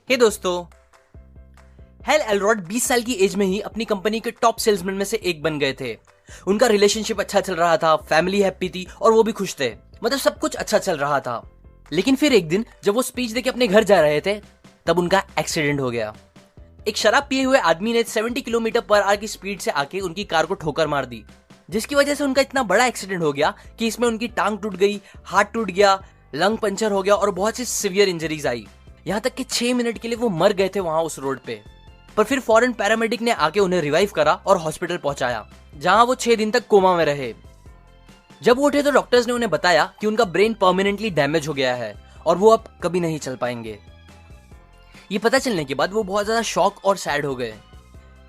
हे दोस्तों, hello Elrod 20 साल की एज में ही अपनी कंपनी के टॉप सेल्समैन में से एक बन गए थे। उनका रिलेशनशिप अच्छा चल रहा था, फैमिली हैप्पी थी और वो भी खुश थे। मतलब सब कुछ अच्छा चल रहा था। लेकिन फिर एक दिन जब वो स्पीच देके अपने घर जा रहे थे तब उनका एक्सीडेंट हो गया। एक शराब पिए हुए आदमी ने 70 किलोमीटर पर आवर की स्पीड से आके उनकी कार को ठोकर मार दी, जिसकी वजह से उनका इतना बड़ा एक्सीडेंट हो गया कि इसमें उनकी टांग टूट गई, हाथ टूट गया, लंग पंचर हो गया और बहुत सी सीवियर इंजरीज आई। यहाँ तक कि 6 मिनट के लिए वो मर गए थे वहां उस रोड पे। पर फिर फॉरेन पैरामेडिक ने आके उन्हें रिवाइव करा और हॉस्पिटल पहुंचाया, जहां वो 6 दिन तक कोमा में रहे। जब वो उठे तो डॉक्टर्स ने उन्हें बताया कि उनका ब्रेन परमानेंटली डैमेज हो गया है और वो अब कभी नहीं चल पाएंगे। ये पता चलने के बाद वो बहुत ज्यादा शॉक और सैड हो गए।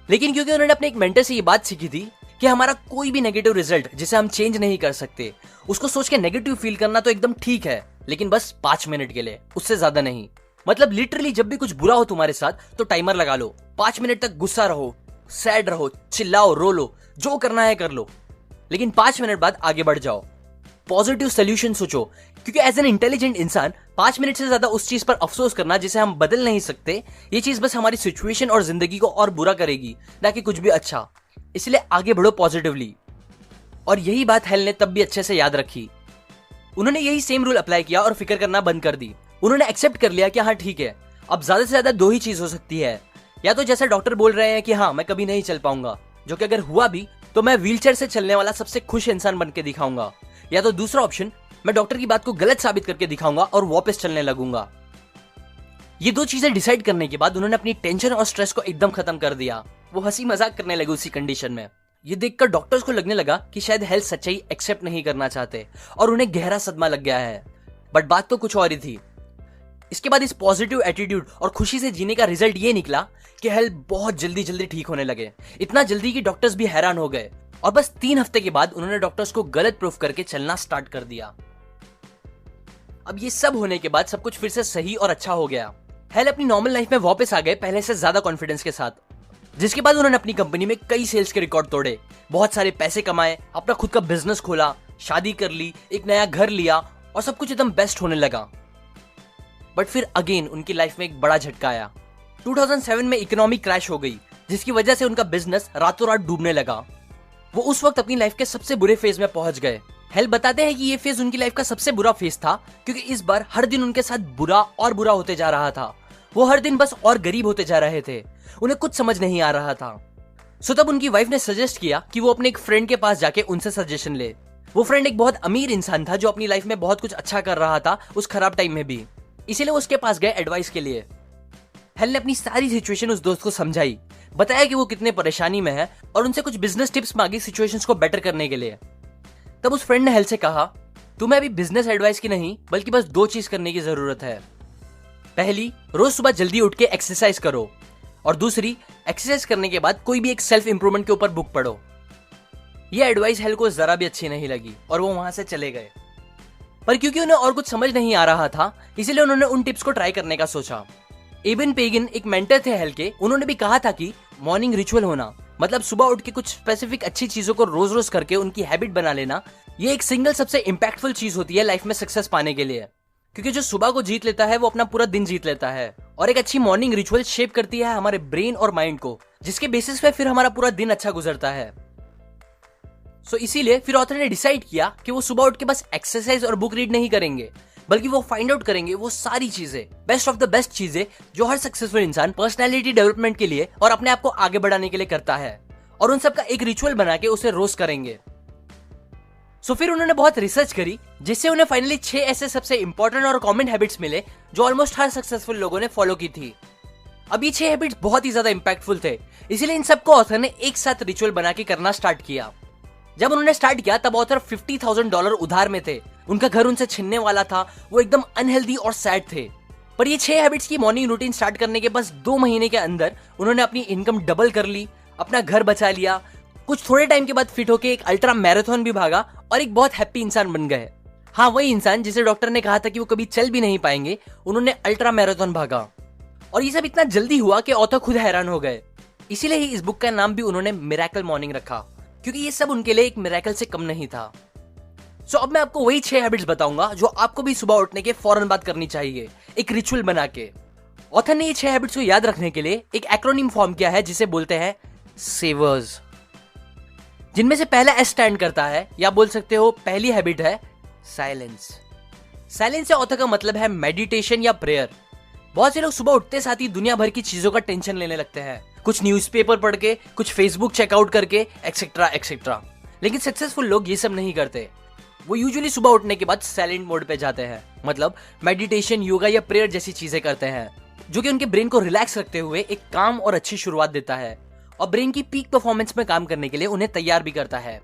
लेकिन क्योंकि उन्होंने अपने एक मेंटर से ये बात सीखी थी कि हमारा कोई भी नेगेटिव रिजल्ट जिसे हम चेंज नहीं कर सकते, उसको सोच के नेगेटिव फील करना तो एकदम ठीक है, लेकिन बस 5 मिनट के लिए, उससे ज्यादा नहीं। मतलब लिटरली जब भी कुछ बुरा हो तुम्हारे साथ तो टाइमर लगा लो, 5 मिनट तक गुस्सा रहो, सैड रहो, चिल्लाओ, रो लो, जो करना है कर लो, लेकिन 5 मिनट बाद आगे बढ़ जाओ। पॉजिटिव सोल्यूशन सोचो, क्योंकि एज एन इंटेलिजेंट इंसान 5 मिनट से ज्यादा उस चीज पर अफसोस करना जिसे हम बदल नहीं सकते, ये चीज बस हमारी सिचुएशन और जिंदगी को और बुरा करेगी, ना कि कुछ भी अच्छा। इसलिए आगे बढ़ो पॉजिटिवली। और यही बात हेल ने तब भी अच्छे से याद रखी। उन्होंने यही सेम रूल अप्लाई किया और फिक्र करना बंद कर दी। उन्होंने एक्सेप्ट कर लिया कि हाँ ठीक है, अब ज्यादा से ज्यादा 2 ही चीज हो सकती है, या तो जैसे डॉक्टर बोल रहे हैं कि हाँ मैं कभी नहीं चल पाऊंगा, जो कि अगर हुआ भी तो मैं व्हीलचेयर से चलने वाला सबसे खुश इंसान बन के दिखाऊंगा, या तो दूसरा ऑप्शन मैं डॉक्टर की बात को गलत साबित करके दिखाऊंगा और वापस चलने लगूंगा। ये 2 चीजें डिसाइड करने के बाद उन्होंने अपनी टेंशन और स्ट्रेस को एकदम खत्म कर दिया। वो हंसी मजाक करने लगे उसी कंडीशन में। ये देखकर डॉक्टर्स को लगने लगा कि शायद हेल्थ सच्चाई एक्सेप्ट नहीं करना चाहते और उन्हें गहरा सदमा लग गया है। बट बात तो कुछ और ही थी। इसके बाद इस पॉजिटिव एटीट्यूड और खुशी से जीने का रिजल्ट ये निकला कि हेल्थ बहुत जल्दी ठीक होने लगे। इतना जल्दी कि डॉक्टर्स भी हैरान हो गए और बस 3 हफ्ते के बाद उन्होंने डॉक्टर्स को गलत प्रूफ करके चलना स्टार्ट कर दिया। अब ये सब होने के बाद सब कुछ फिर से सही और अच्छा हो गया। हेल अपनी नॉर्मल लाइफ में वापस आ गए, पहले से ज्यादा कॉन्फिडेंस के साथ, जिसके बाद उन्होंने अपनी कंपनी में कई सेल्स के रिकॉर्ड तोड़े, बहुत सारे पैसे कमाए, अपना खुद का बिजनेस खोला, शादी कर ली, एक नया घर लिया और सब कुछ एकदम बेस्ट होने लगा। बट फिर अगेन उनकी लाइफ में एक बड़ा झटका आया। 2007 में इकोनॉमी क्रैश हो गई, जिसकी वजह से उनका बिजनेस रातों रात डूबने लगा। वो उस वक्त अपनी लाइफ के सबसे बुरे फेज में पहुंच गए। हेल बताते हैं कि ये फेज उनकी लाइफ का सबसे बुरा फेज था, क्योंकि इस बार हर दिन उनके साथ बुरा और बुरा होते जा रहा था। वो हर दिन बस और गरीब होते जा रहे थे, उन्हें कुछ समझ नहीं आ रहा था। सो तब उनकी वाइफ ने सजेस्ट किया कि वो अपने एक फ्रेंड के पास जाके उनसे सजेशन ले। वो फ्रेंड एक बहुत अमीर इंसान था जो अपनी लाइफ में बहुत कुछ अच्छा कर रहा था उस खराब टाइम में भी, इसीलिए उसके पास गए एडवाइस के लिए। हेल ने अपनी सारी सिचुएशन उस दोस्त को समझाई, बताया कि वो कितने परेशानी में है और उनसे कुछ बिजनेस टिप्स मांगी सिचुएशंस को बेटर करने के लिए। तब उस फ्रेंड ने हेल से कहा, तुम्हें अभी बिजनेस एडवाइस की नहीं बल्कि बस 2 चीज करने की जरूरत है। पहली, रोज सुबह जल्दी उठ के एक्सरसाइज करो, और दूसरी, एक्सरसाइज करने के बाद कोई भी एक सेल्फ इंप्रूवमेंट के ऊपर बुक पढ़ो। ये एडवाइस हेल को जरा भी अच्छी नहीं लगी और वो वहां से चले गए। पर क्योंकि उन्हें और कुछ समझ नहीं आ रहा था, इसीलिए उन्होंने उन टिप्स को ट्राई करने का सोचा। एबन पेगिन एक मेंटर थे हेल के, उन्होंने भी कहा था कि मॉर्निंग रिचुअल होना, मतलब सुबह उठ के कुछ स्पेसिफिक अच्छी चीजों को रोज रोज करके उनकी हैबिट बना लेना, ये एक सिंगल सबसे इंपैक्टफुल चीज होती है लाइफ में सक्सेस पाने के लिए। क्योंकि जो सुबह को जीत लेता है वो अपना पूरा दिन जीत लेता है, और एक अच्छी मॉर्निंग रिचुअल शेप करती है हमारे ब्रेन और माइंड को, जिसके बेसिस पे फिर हमारा पूरा दिन अच्छा गुजरता है। सो इसीलिए फिर ऑथर ने डिसाइड किया कि वो सुबह उठ के बस एक्सरसाइज और बुक रीड नहीं करेंगे, बल्कि वो फाइंड आउट करेंगे वो सारी चीजें, बेस्ट ऑफ द बेस्ट चीजें जो हर सक्सेसफुल इंसान पर्सनैलिटी डेवलपमेंट के लिए और अपने आप को आगे बढ़ाने के लिए करता है, और उन सबका एक रिचुअल बना के उसे रोज करेंगे। सो फिर उन्होंने बहुत रिसर्च करी, जिससे उन्हें फाइनली 6 ऐसे सबसे इंपॉर्टेंट और कॉमन हैबिट्स मिले जो ऑलमोस्ट हर सक्सेसफुल लोगों ने फॉलो की थी। अब ये 6 हैबिट्स बहुत ही ज्यादा इंपैक्टफुल थे, इसीलिए इन सबको ऑथर ने एक साथ रिचुअल बना के करना स्टार्ट किया। जब उन्होंने स्टार्ट किया तब ऑथर $50,000 उधार में थे, उनका घर उनसे छिनने वाला था, वो एकदम अनहेल्दी और सैड थे। पर ये 6 हैबिट्स की मॉर्निंग रूटीन स्टार्ट करने के बस 2 महीने के अंदर उन्होंने अपनी इनकम डबल कर ली, अपना घर बचा लिया, कुछ थोड़े टाइम के बाद फिट होके एक अल्ट्रा मैराथन भी भागा और एक बहुत हैप्पी इंसान बन गए। हाँ, वही इंसान जिसे डॉक्टर ने कहा था कि वो कभी चल भी नहीं पाएंगे, उन्होंने अल्ट्रा मैराथन भागा। और ये सब इतना जल्दी हुआ कि ऑथर खुद हैरान हो गए। इसीलिए ही इस बुक का नाम भी उन्होंने मिरेकल मॉर्निंग रखा, क्योंकि ये सब उनके लिए एक मिरेकल से कम नहीं था। सो अब मैं आपको वही 6 हैबिट्स बताऊंगा जो आपको भी सुबह उठने के फौरन बाद करनी चाहिए, एक रिचुअल बना के। ऑथर ने ये 6 हैबिट्स को याद रखने के लिए एक एक्रोनिम फॉर्म किया है जिसे बोलते हैं सेवर्स, जिनमें से पहला एस स्टैंड करता है, या बोल सकते हो पहली हैबिट है साइलेंस। साइलेंस से ऑथर का मतलब है मेडिटेशन या प्रेयर। बहुत से लोग सुबह उठते साथ ही दुनिया भर की चीजों का टेंशन लेने लगते हैं, कुछ न्यूज़पेपर पढ़ के, कुछ फेसबुक चेकआउट करके, एक्सेट्रा एक्सेट्रा। लेकिन सक्सेसफुल लोग ये सब नहीं करते। वो यूजुअली सुबह उठने के बाद साइलेंट मोड पे जाते हैं, मतलब मेडिटेशन, योगा या प्रेयर जैसी चीजें करते हैं, जो कि उनके ब्रेन को रिलैक्स रखते हुए एक काम और अच्छी शुरुआत देता है और ब्रेन की पीक परफॉर्मेंस में काम करने के लिए उन्हें तैयार भी करता है।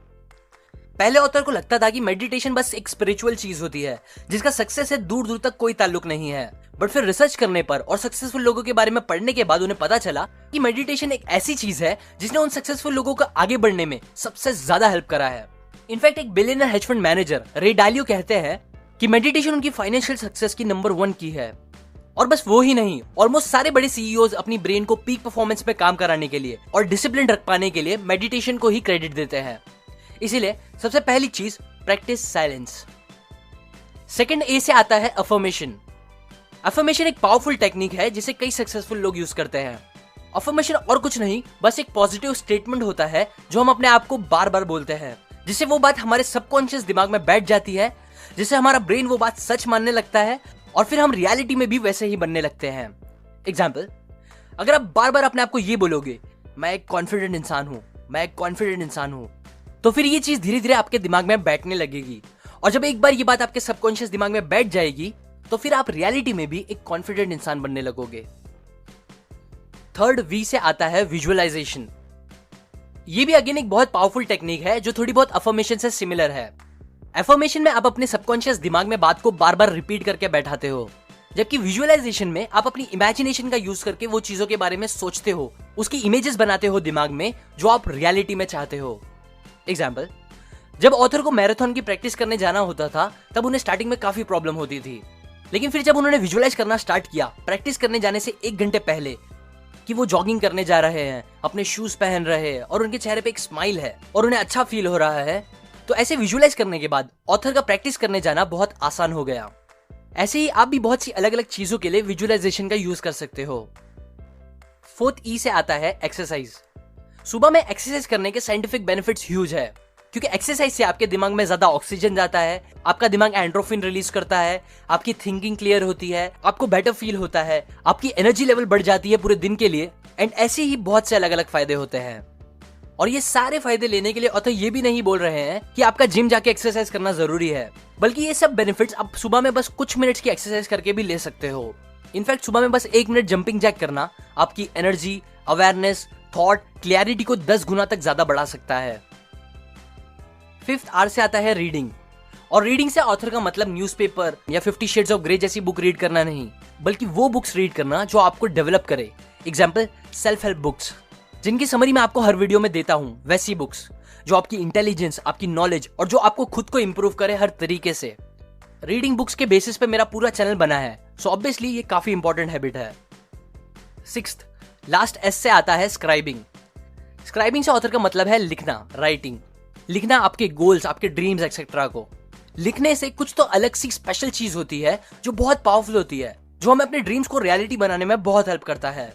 पहले ऑथर को लगता था कि मेडिटेशन बस एक स्पिरिचुअल चीज होती है जिसका सक्सेस से दूर दूर तक कोई ताल्लुक नहीं है, बट फिर रिसर्च करने पर और सक्सेसफुल लोगों के बारे में पढ़ने के बाद उन्हें पता चला कि मेडिटेशन एक ऐसी चीज है जिसने उन सक्सेसफुल लोगों को आगे बढ़ने में सबसे ज्यादा हेल्प करा है। इनफैक्ट एक बिलियनर हेज फंड मैनेजर रे डालियो कहते हैं कि मेडिटेशन उनकी फाइनेंशियल सक्सेस की नंबर 1 की है। और बस वो ही नहीं, ऑलमोस्ट सारे बड़े सीईओज अपनी ब्रेन को पीक परफॉर्मेंस में काम कराने के लिए और डिसिप्लिन रख पाने के लिए मेडिटेशन को ही क्रेडिट देते हैं। इसीलिए सबसे पहली चीज, प्रैक्टिस साइलेंस। सेकंड ए से आता है अफर्मेशन। अफर्मेशन एक पावरफुल टेक्निक है जिसे कई सक्सेसफुल लोग यूज करते हैं। अफर्मेशन और कुछ नहीं, बस एक पॉजिटिव स्टेटमेंट होता है जो हम अपने आप को बार बार बोलते हैं, जिससे वो बात हमारे सबकॉन्शियस दिमाग में बैठ जाती है, जिससे हमारा ब्रेन वो बात सच मानने लगता है और फिर हम रियलिटी में भी वैसे ही बनने लगते हैं। एग्जाम्पल, अगर आप बार बार अपने आप को ये बोलोगे, मैं एक कॉन्फिडेंट इंसान हूं, मैं एक कॉन्फिडेंट इंसान हूं, तो फिर ये चीज धीरे धीरे आपके दिमाग में बैठने लगेगी। और जब एक बार ये बात आपके सबकॉन्शियस दिमाग में बैठ जाएगी तो फिर आप रियलिटी में भी एक कॉन्फिडेंट इंसान बनने लगोगे। थर्ड वी से आता है विजुअलाइजेशन। ये भी अगेन एक बहुत पावरफुल टेक्निक है जो थोड़ी बहुत अफर्मेशन से सिमिलर है। अफर्मेशन में आप अपने सबकॉन्शियस दिमाग में बात को बार बार रिपीट करके बैठाते हो, जबकि विजुअलाइजेशन में आप अपनी इमेजिनेशन का यूज करके वो चीजों के बारे में सोचते हो, उसकी इमेजेस बनाते हो दिमाग में जो आप रियलिटी में चाहते हो। एग्जाम्पल, जब ऑथर को मैराथन की प्रैक्टिस करने जाना होता था तब उन्हें स्टार्टिंग में काफी प्रॉब्लम होती थी, लेकिन फिर जब उन्होंने विजुअलाइज करना स्टार्ट किया प्रैक्टिस करने जाने से 1 घंटे पहले कि वो जॉगिंग करने जा रहे हैं, अपने शूज पहन रहे हैं और उनके चेहरे पे एक स्माइल है और उन्हें अच्छा फील हो रहा है, तो ऐसे विजुअलाइज करने के बाद ऑथर का प्रैक्टिस करने जाना बहुत आसान हो गया। ऐसे ही आप भी बहुत सी अलग अलग चीजों के लिए विजुअलाइजेशन का यूज कर सकते हो। फोर्थ ई से आता है एक्सरसाइज। सुबह में एक्सरसाइज करने के साइंटिफिक बेनिफिट्स ह्यूज है, क्योंकि एक्सरसाइज से आपके दिमाग में ज्यादा ऑक्सीजन जाता है, आपका दिमाग एंड्रोफिन रिलीज करता है, आपकी थिंकिंग क्लियर होती है, आपको बेटर फील होता है, आपकी एनर्जी लेवल बढ़ जाती है पूरे दिन के लिए, एंड ऐसे ही बहुत से अलग अलग फायदे होते हैं। और ये सारे फायदे लेने के लिए ऑथर ये भी नहीं बोल रहे हैं कि आपका जिम जाके एक्सरसाइज करना जरूरी है, बल्कि ये सब बेनिफिट्स आप सुबह में बस कुछ मिनट्स की एक्सरसाइज करके भी ले सकते हो। इनफैक्ट सुबह में बस 1 मिनट जंपिंग जैक करना आपकी एनर्जी, अवेयरनेस, थॉट, क्लैरिटी को 10 गुना तक ज्यादा बढ़ा सकता है। फिफ्थ आर से आता है रीडिंग। और रीडिंग से ऑथर का मतलब न्यूज़पेपर या 50 शेड्स ऑफ ग्रे जैसी बुक रीड करना नहीं, बल्कि वो बुक्स रीड करना जो आपको डेवलप करे। एग्जाम्पल, सेल्फ हेल्प बुक्स, जिनकी समरी मैं आपको हर वीडियो में देता हूं, वैसी बुक्स जो आपकी इंटेलिजेंस, आपकी नॉलेज और जो आपको खुद को इंप्रूव करे हर तरीके से। रीडिंग बुक्स के बेसिस पे मेरा पूरा चैनल बना है, सो ऑब्वियसली ये काफी इंपॉर्टेंट हैबिट है। सिक्स्थ, लास्ट एस से आता है स्क्राइबिंग। स्क्राइबिंग से ऑथर का मतलब है लिखना, राइटिंग। लिखना आपके गोल्स, आपके ड्रीम्स एक्सेट्रा को। लिखने से कुछ तो अलग सी स्पेशल चीज होती है जो बहुत पावरफुल होती है, जो हमें अपने ड्रीम्स को रियलिटी बनाने में बहुत हेल्प करता है।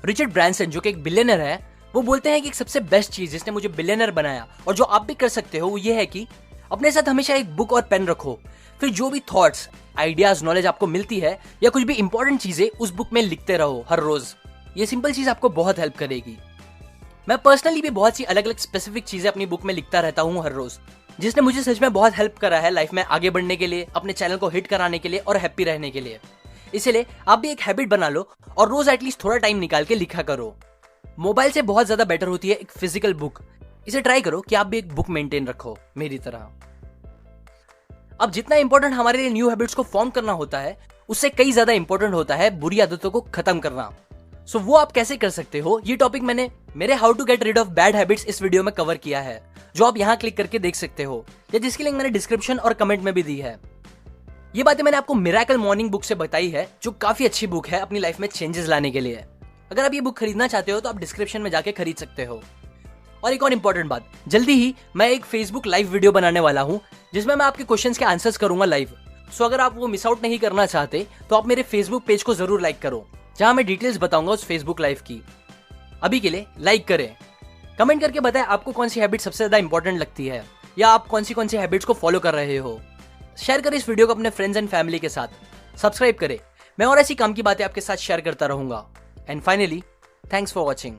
रिचर्ड ब्रांसन, जो कि एक बिलियनर है, वो बोलते हैं कि एक सबसे बेस्ट चीज जिसने मुझे बिलियनर बनाया और जो आप भी कर सकते हो वो ये है कि अपने साथ हमेशा एक बुक और पेन रखो, फिर जो भी थॉट्स, आइडियाज, नॉलेज आपको मिलती है या कुछ भी इंपॉर्टेंट चीजें उस बुक में लिखते रहो हर रोज। ये सिंपल चीज आपको बहुत हेल्प करेगी। मैं पर्सनली भी बहुत सी अलग अलग स्पेसिफिक चीजें अपनी बुक में लिखता रहता हूँ हर रोज, जिसने मुझे सच में बहुत हेल्प करा है लाइफ में आगे बढ़ने के लिए, अपने चैनल को हिट कराने के लिए और हैप्पी रहने के लिए। इसलिए आप भी एक हैबिट बना लो और रोज एटलीस्ट थोड़ा टाइम निकाल के लिखा करो। मोबाइल से बहुत ज्यादा बेटर होती है एक फिजिकल बुक। इसे ट्राई करो कि आप भी एक बुक मेंटेन रखो मेरी तरह। अब जितना इंपॉर्टेंट हमारे लिए न्यू हैबिट्स को फॉर्म करना होता है, उससे कई ज्यादा इंपॉर्टेंट होता है बुरी आदतों को खत्म करना। सो वो आप कैसे कर सकते हो, ये टॉपिक मैंने मेरे how to get rid of bad habits इस वीडियो में कवर किया है, जो आप यहाँ क्लिक करके देख सकते हो, या जिसकी लिंक मैंने डिस्क्रिप्शन और कमेंट में भी दी है। ये बातें मैंने आपको मिरेकल मॉर्निंग बुक से बताई है, जो काफी अच्छी बुक है अपनी लाइफ में चेंजेस लाने के लिए। अगर आप ये बुक खरीदना चाहते हो तो आप डिस्क्रिप्शन में जाके खरीद सकते हो। और एक और इंपॉर्टेंट बात, जल्दी ही मैं एक फेसबुक लाइव वीडियो बनाने वाला हूँ जिसमें मैं आपके क्वेश्चंस के आंसर्स करूंगा लाइव। सो अगर आप वो मिस आउट नहीं करना चाहते तो आप मेरे फेसबुक पेज को जरूर लाइक करो, जहां मैं डिटेल्स बताऊंगा उस फेसबुक लाइव की। अभी के लिए लाइक करें, कमेंट करके बताएं आपको कौन सी हैबिट सबसे ज्यादा इंपॉर्टेंट लगती है, या आप कौन सी हैबिट्स को फॉलो कर रहे हो। शेयर करें इस वीडियो को अपने फ्रेंड्स एंड फैमिली के साथ। सब्सक्राइब करें, मैं और ऐसी काम की बातें आपके साथ शेयर करता रहूंगा। And finally, thanks for watching.